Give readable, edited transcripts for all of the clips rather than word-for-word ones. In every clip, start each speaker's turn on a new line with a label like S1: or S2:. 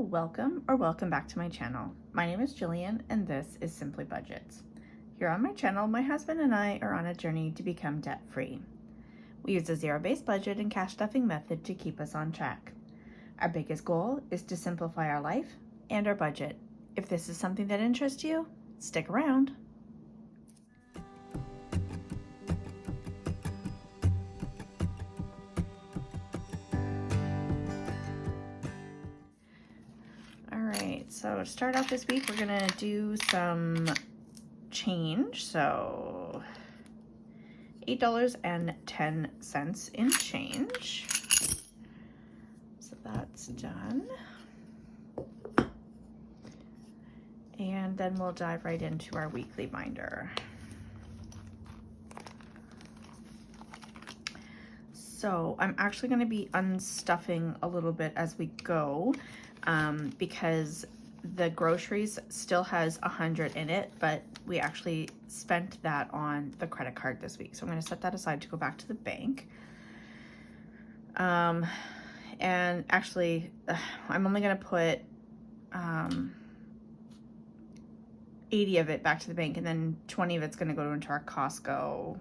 S1: welcome or welcome back to my channel. My name is Jillian and this is Simply Budgets. Here on my channel, my husband and I are on a journey to become debt-free. We use a zero-based budget and cash stuffing method to keep us on track. Our biggest goal is to simplify our life and our budget. If this is something that interests you, stick around. So to start off this week, we're gonna do some change. So $8.10 in change. So that's done. And then we'll dive right into our weekly binder. So I'm actually gonna be unstuffing a little bit as we go because the groceries still has 100 in it, but we actually spent that on the credit card this week. So I'm going to set that aside to go back to the bank. And actually, I'm only going to put 80 of it back to the bank, and then 20 of it's going to go into our Costco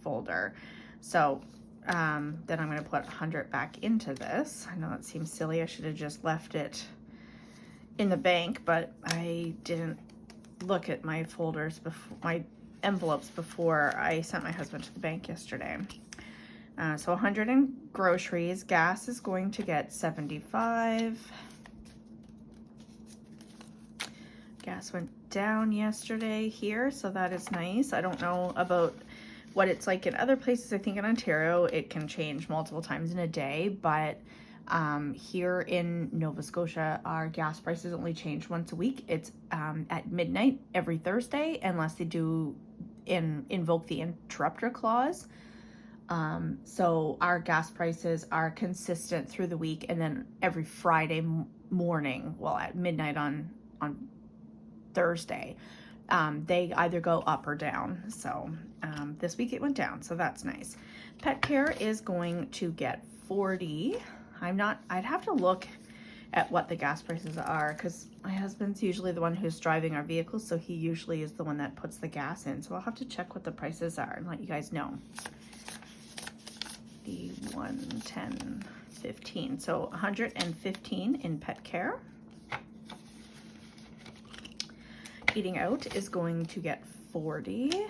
S1: folder. So then I'm going to put 100 back into this. I know that seems silly. I should have just left it in the bank, but I didn't look at my folders before, my envelopes, before I sent my husband to the bank yesterday. So 100 in groceries. Gas is going to get 75. Gas went down yesterday here, so that is nice. I don't know about what it's like in other places. I think in Ontario it can change multiple times in a day, but here in Nova Scotia, our gas prices only change once a week. It's at midnight every Thursday, unless they do invoke the interrupter clause. So our gas prices are consistent through the week, and then every Friday morning, well, at midnight on Thursday, they either go up or down. So this week it went down, so that's nice. Pet care is going to get 40. I'd have to look at what the gas prices are, because my husband's usually the one who's driving our vehicles, so he usually is the one that puts the gas in. So I'll have to check what the prices are and let you guys know. The 110, 15. So 115 in pet care. Eating out is going to get 40.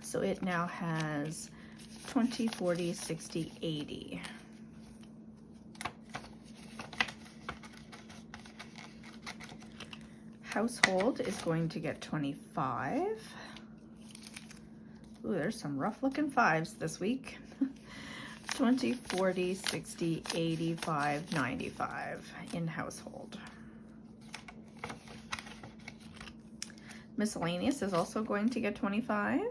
S1: So it now has 20, 40, 60, 80. Household is going to get 25. Ooh, there's some rough looking fives this week. 20, 40, 60, 85, 95 in household. Miscellaneous is also going to get 25.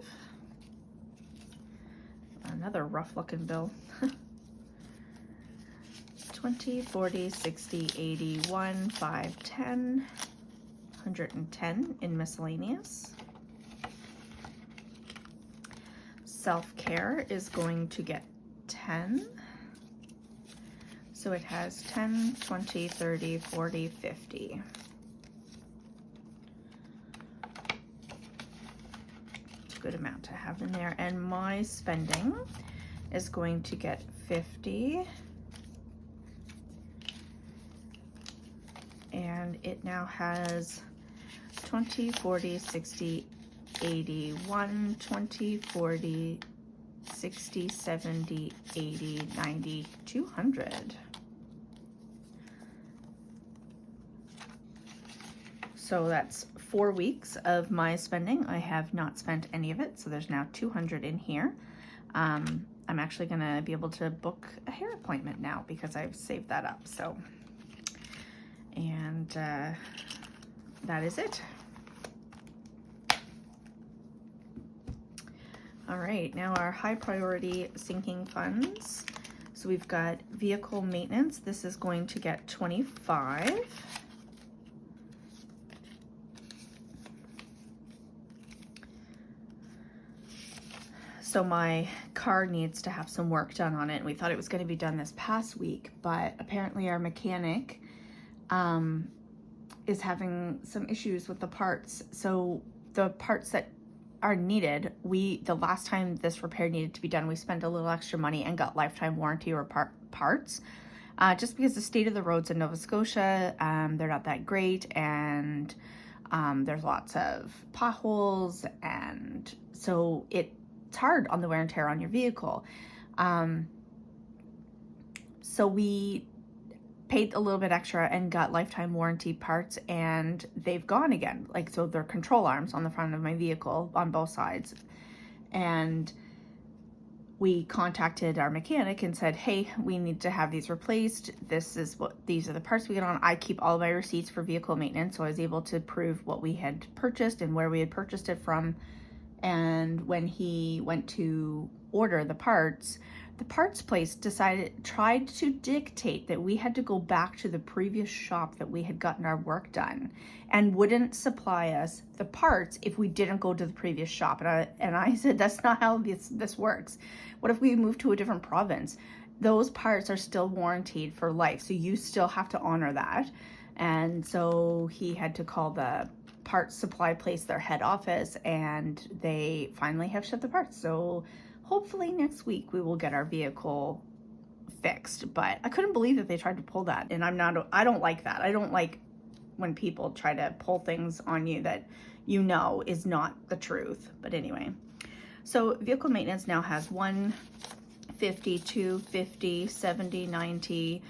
S1: Another rough looking bill. 20, 40, 60, 81, 5, 10, 110 in miscellaneous. Self-care is going to get 10. So it has 10, 20, 30, 40, 50. Good amount to have in there. And my spending is going to get 50, and it now has 20, 40, 60, 81, 20, 40, 60, 70, 80, 90, 200. So that's 4 weeks of my spending. I have not spent any of it, so there's now 200 in here. I'm actually gonna be able to book a hair appointment now because I've saved that up. So, and that is it. All right, now our high priority sinking funds. So we've got vehicle maintenance. This is going to get 25. So my car needs to have some work done on it. And we thought it was going to be done this past week, but apparently our mechanic is having some issues with the parts. So the parts that are needed, the last time this repair needed to be done, we spent a little extra money and got lifetime warranty or parts. Just because the state of the roads in Nova Scotia, they're not that great, and there's lots of potholes, and so it's hard on the wear and tear on your vehicle. So we paid a little bit extra and got lifetime warranty parts, and they've gone again. Like, so they're control arms on the front of my vehicle on both sides. And we contacted our mechanic and said, hey, we need to have these replaced. These are the parts we get on. I keep all of my receipts for vehicle maintenance, so I was able to prove what we had purchased and where we had purchased it from. And when he went to order the parts place tried to dictate that we had to go back to the previous shop that we had gotten our work done, and wouldn't supply us the parts if we didn't go to the previous shop. And I said, that's not how this works. What if we move to a different province? Those parts are still warranted for life, so you still have to honor that. And so he had to call the parts supply place, their head office, and they finally have shipped the parts. So hopefully next week we will get our vehicle fixed. But I couldn't believe that they tried to pull that, and I don't like that. I don't like when people try to pull things on you that you know is not the truth. But anyway, so vehicle maintenance now has 150, 250, 70, 90,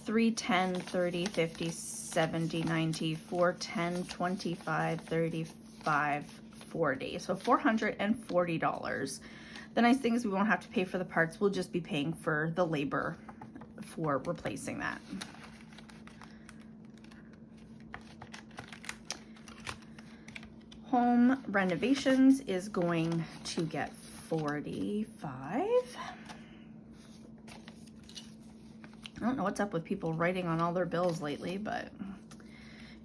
S1: 310, 30, 50, 70, 90, 410, 25, 35, 40. So $440. The nice thing is we won't have to pay for the parts. We'll just be paying for the labor for replacing that. Home renovations is going to get $45. I don't know what's up with people writing on all their bills lately, but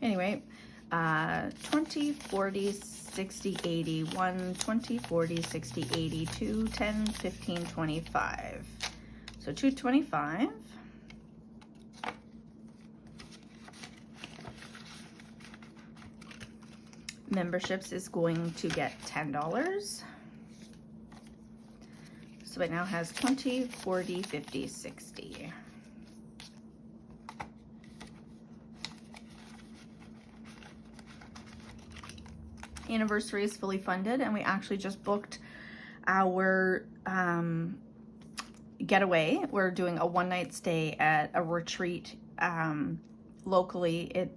S1: anyway, 20, 40, 60, 80, 1, 20, 40, 60, 80, 2, 10, 15, 25. So $225. Memberships is going to get $10. So it now has 20, 40, 50, 60. Anniversary is fully funded, and we actually just booked our getaway. We're doing a one-night stay at a retreat locally.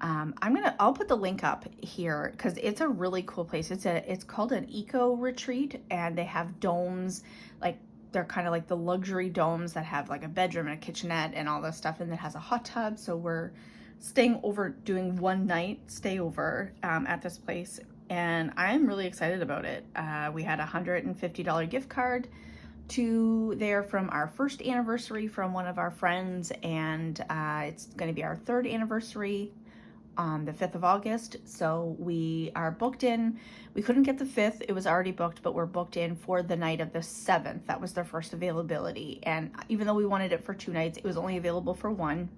S1: I'll put the link up here because it's a really cool place. It's called an eco retreat, and they have domes, like they're kind of like the luxury domes that have like a bedroom and a kitchenette and all this stuff, and it has a hot tub. So we're staying over, doing one night stay over at this place, and I'm really excited about it. We had a $150 gift card to there from our first anniversary from one of our friends, and it's going to be our third anniversary on the 5th of August. So we are booked in. We couldn't get the 5th, it was already booked, but we're booked in for the night of the 7th. That was their first availability, and even though we wanted it for 2 nights, it was only available for 1.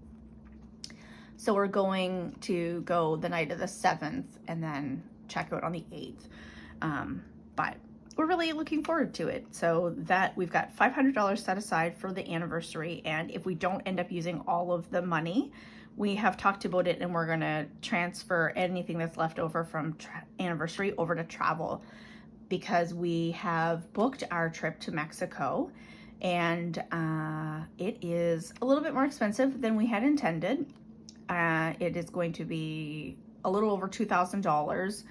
S1: So we're going to go the night of the 7th and then check out on the 8th. But we're really looking forward to it. So that we've got $500 set aside for the anniversary. And if we don't end up using all of the money, we have talked about it, and we're going to transfer anything that's left over from anniversary over to travel, because we have booked our trip to Mexico, and it is a little bit more expensive than we had intended. It is going to be a little over $2,000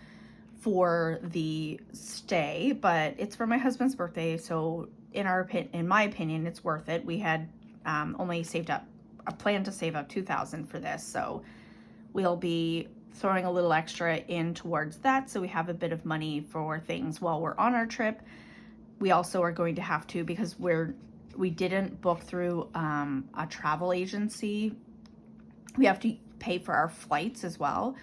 S1: for the stay, but it's for my husband's birthday, so in my opinion, it's worth it. We had only saved up a plan to save up $2,000 for this, so we'll be throwing a little extra in towards that, so we have a bit of money for things while we're on our trip. We also are going to have to, because we didn't book through a travel agency, we have to pay for our flights as well.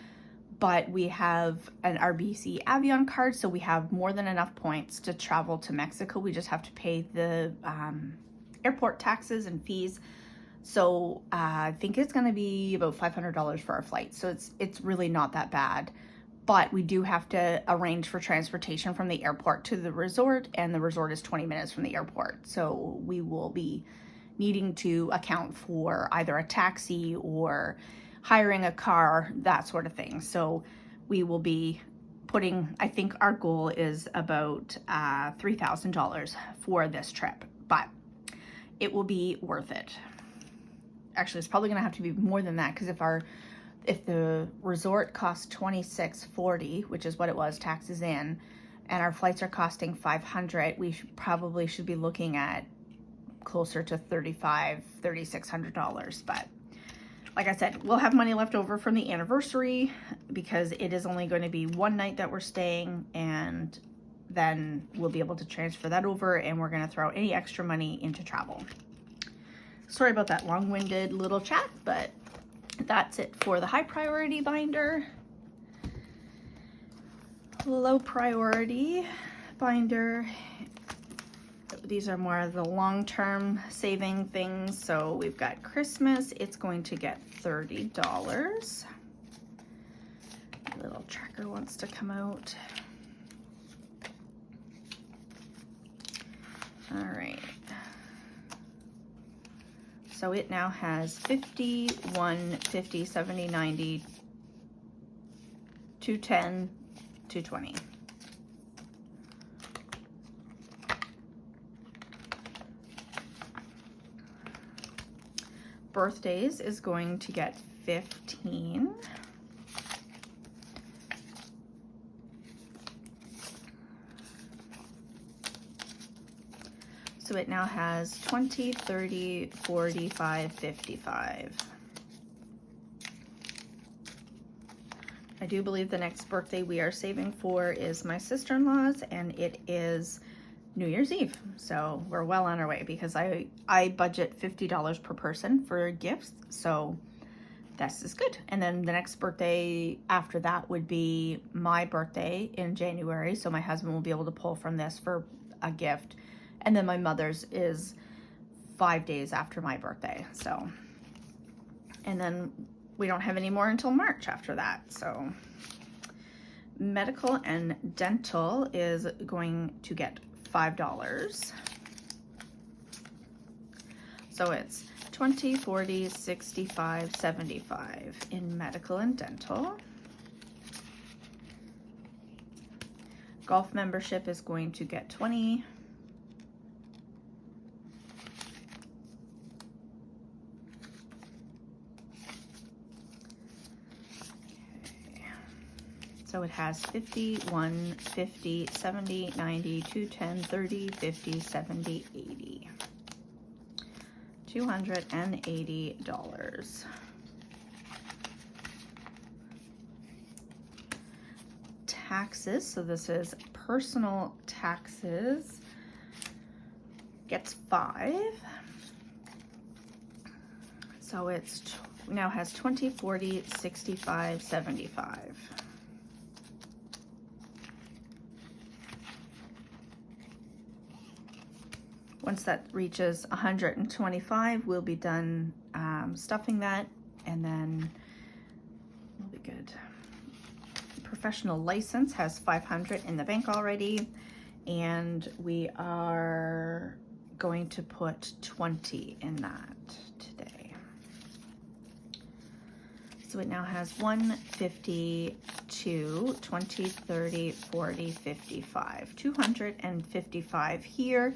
S1: but we have an RBC Avion card, so we have more than enough points to travel to Mexico. We just have to pay the airport taxes and fees. So I think it's going to be about $500 for our flight. So it's really not that bad. But we do have to arrange for transportation from the airport to the resort, and the resort is 20 minutes from the airport. So we will be needing to account for either a taxi or hiring a car, that sort of thing. So we will be putting, I think our goal is about $3,000 for this trip, but it will be worth it. Actually, it's probably gonna have to be more than that, because if the resort costs $26.40, which is what it was, taxes in, and our flights are costing $500, we probably should be looking at closer to $3,600. But like I said, we'll have money left over from the anniversary, because it is only going to be one night that we're staying, and then we'll be able to transfer that over, and we're going to throw any extra money into travel. Sorry about that long-winded little chat, but that's it for the high priority binder. Low priority binder. These are more of the long-term saving things. So we've got Christmas. It's going to get $30. Little tracker wants to come out. All right. So it now has 50, 1, 50, 70, 90, 210, 220. Birthdays is going to get 15. So it now has 20, 30, 45, 55. I do believe the next birthday we are saving for is my sister-in-law's, and it is New Year's Eve. So we're well on our way, because I budget $50 per person for gifts. So this is good. And then the next birthday after that would be my birthday in January. So my husband will be able to pull from this for a gift. And then my mother's is 5 days after my birthday. So, and then we don't have any more until March after that. So medical and dental is going to get $5. So it's 20, 40, 65, 75 in medical and dental. Golf membership is going to get 20. So it has 50, 1, 50, 70, 90, 210, 30, 50, 70, 80. $280. Taxes, so this is personal taxes, gets 5. So it's now has 20, 40, 65, 75. Once that reaches 125, we'll be done stuffing that, and then we'll be good. Professional license has 500 in the bank already, and we are going to put 20 in that today. So it now has 1, 50, 2, 20, 30, 40, 55. 255 here,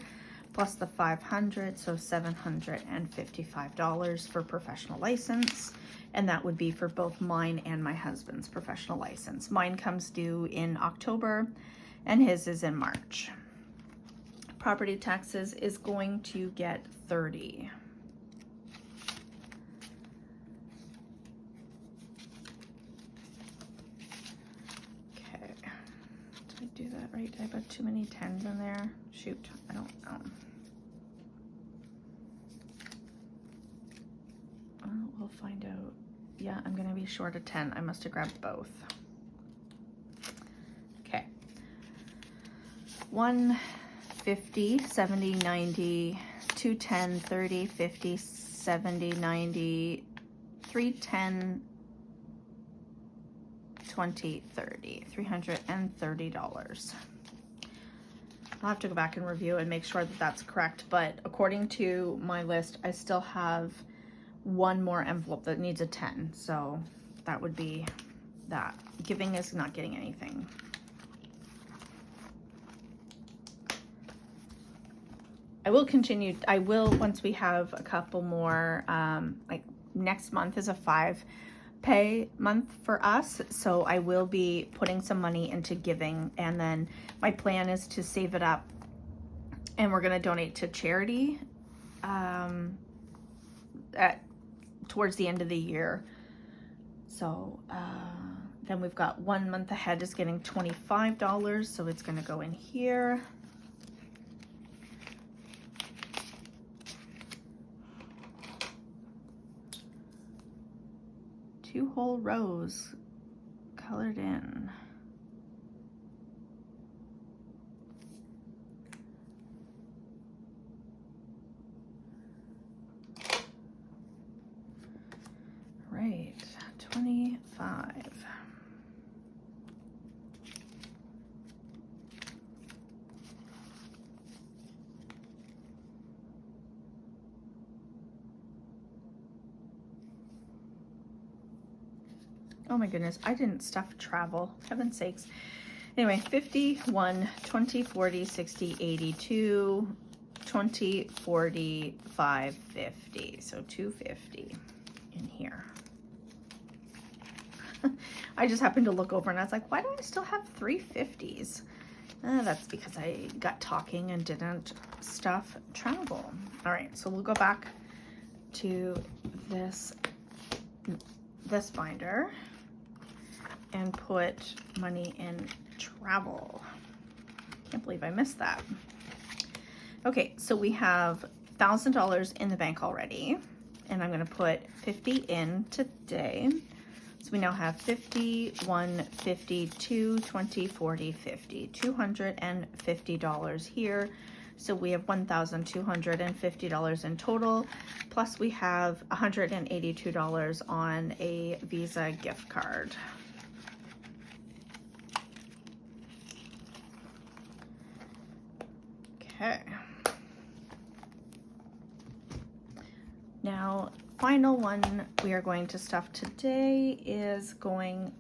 S1: plus the 500, so $755 for professional license. And that would be for both mine and my husband's professional license. Mine comes due in October and his is in March. Property taxes is going to get 30. Okay, did I do that right? Did I put too many 10s in there? Shoot, I don't know. We'll find out. Yeah, I'm gonna be short a 10. I must have grabbed both. 1, 50, 70, 90, 210, 30, 50, 70, 90, 310, 20, 30, $330. I'll have to go back and review and make sure that that's correct, but according to my list, I still have one more envelope that needs a 10, so that would be that. Giving is not getting anything. I will continue, once we have a couple more, like next month is a 5-pay month for us, so I will be putting some money into giving, and then my plan is to save it up, and we're gonna donate to charity towards the end of the year. So then we've got 1 month ahead is getting $25, so it's gonna go in here. Two whole rows colored in. Right, 25. Oh my goodness, I didn't stuff travel, heaven's sakes. Anyway, 51, 20, 40, 60, 82, 20, 40, 5, 50. So 250 in here. I just happened to look over and I was like, why do I still have 350s? That's because I got talking and didn't stuff travel. All right, so we'll go back to this binder and put money in travel. Can't believe I missed that. Okay, so we have $1,000 in the bank already, and I'm gonna put 50 in today. So we now have 50, 1, 50, 2, 20, 40, 50, $250 here. So we have $1,250 in total, plus we have $182 on a Visa gift card. Okay. Now, final one we are going to stuff today is going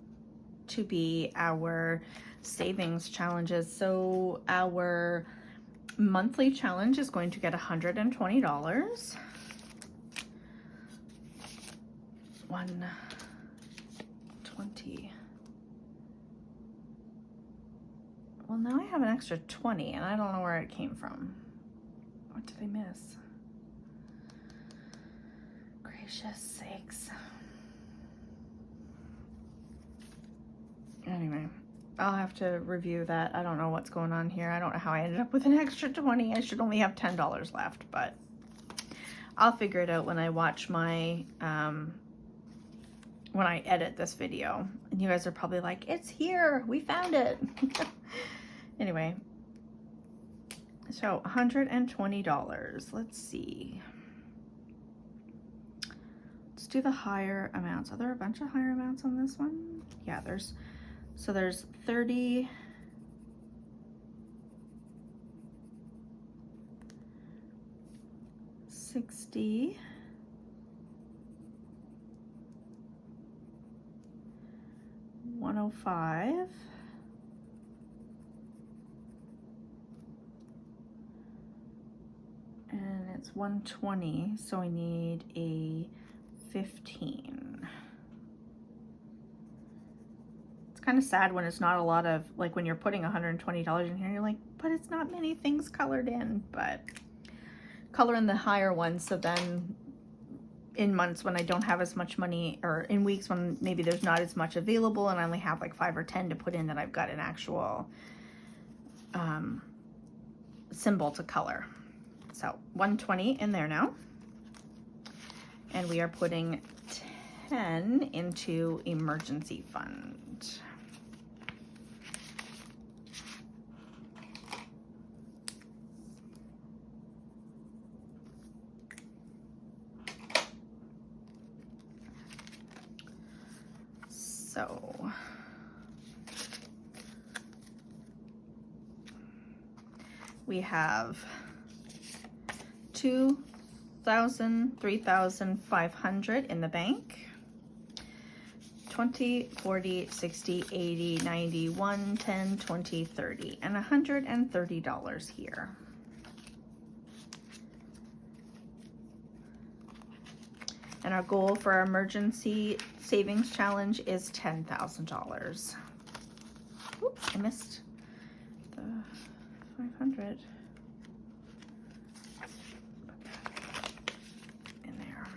S1: to be our savings challenges. So our monthly challenge is going to get $120. 120. Well, now I have an extra 20 and I don't know where it came from. What did I miss? Gracious sakes. Anyway, I'll have to review that. I don't know what's going on here. I don't know how I ended up with an extra 20. I should only have $10 left, but I'll figure it out when I watch my, when I edit this video. And you guys are probably like, it's here, we found it. Anyway, so $120. Let's see. Let's do the higher amounts. Are there a bunch of higher amounts on this one? Yeah, there's 30, 60, 105, and it's 120, so I need a 15. It's kind of sad when it's not a lot of, like when you're putting $120 in here, you're like, but it's not many things colored in. But color in the higher ones, so then in months when I don't have as much money, or in weeks when maybe there's not as much available and I only have like 5 or 10 to put in, that I've got an actual symbol to color. So 120 in there now. And we are putting 10 into emergency fund. So we have 2,000, 3,500 in the bank. 20, 40, 60, 80, 90, 1, 10, 20, 30, and $130 here. And our goal for our emergency savings challenge is $10,000. Oops, I missed the 500. In there.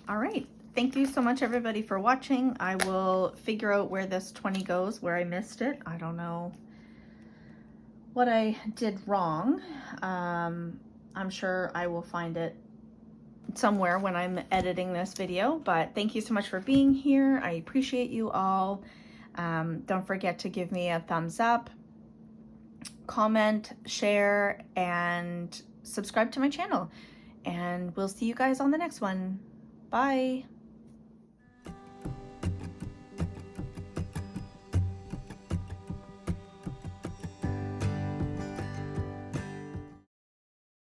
S1: All right. Thank you so much, everybody, for watching. I will figure out where this 20 goes, where I missed it. I don't know what I did wrong. I'm sure I will find it somewhere when I'm editing this video, but thank you so much for being here. I appreciate you all. Don't forget to give me a thumbs up, comment, share, and subscribe to my channel. And we'll see you guys on the next one. Bye.